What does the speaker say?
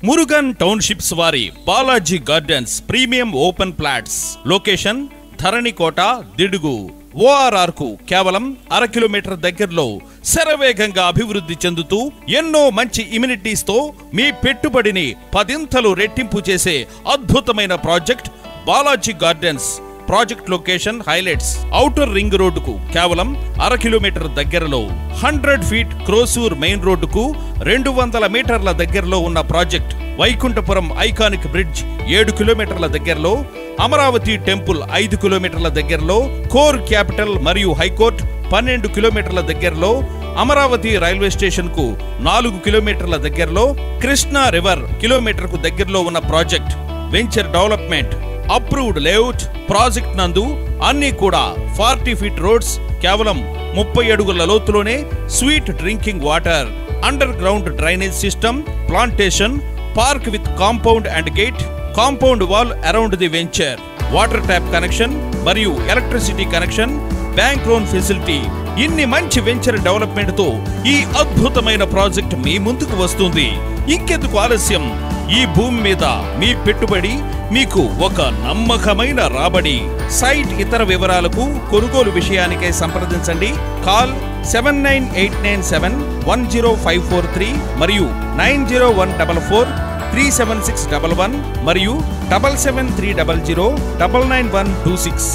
Murugan Townships వారి Balaji Gardens premium open plots. Location Dharanikota, Didugu. ORR కు కేవలం 1/2 కిలోమీటర్ దగ్గరలో శరవేగంగా అభివృద్ధి చెందుతూ ఎన్నో మంచి ఇమ్యూనిటీస్ తో మీ పెట్టుబడిని 10 రెట్టింపు చేసే అద్భుతమైన project Balaji gardens. Project location highlights. Outer ring రోడ్డుకు కేవలం 1/2 కిలోమీటర్ దగ్గరలో, 100 ఫీట్ క్రోసూర్ మెయిన్ రోడ్డుకు 200 మీటర్ల దగ్గరలో ఉన్న ప్రాజెక్ట్. వైకుంఠపురం ఐకానిక్ బ్రిడ్జ్ 7 కిలోమీటర్ల దగ్గరలో, అమరావతి టెంపుల్ 5 కిలోమీటర్ల దగ్గరలో, కోర్ క్యాపిటల్ మరియు హైకోర్ట్ 12 కిలోమీటర్ల దగ్గరలో, అమరావతి రైల్వే స్టేషన్ కు 4 కిలోమీటర్ల దగ్గరలో, కృష్ణా రివర్ కిలోమీటర్ కు దగ్గరలో ఉన్న project. Venture development approved layout. Project నందు అన్ని కూడా 40 ఫీట్ రోడ్స్, కేవలం 30 అడుగుల లోతులోనే sweet drinking water, underground drainage system, plantation, park with compound and gate, compound wall around the venture, water tap connection మరియు electricity connection, bank loan facility. ఇన్ని మంచి venture development తో ఈ అద్భుతమైన ప్రాజెక్ట్ మీ ముందుకు వస్తుంది. ఇంకెందుకు ఆలస్యం? ఈ భూమి మీద మీ పెట్టుబడి మీకు ఒక నమ్మకమైన రాబడి. సైట్ ఇతర వివరాలకు, కొనుగోలు విషయానికై సంప్రదించండి. కాల్ 7989710543 మరియు 9014437611 మరియు 7730099126.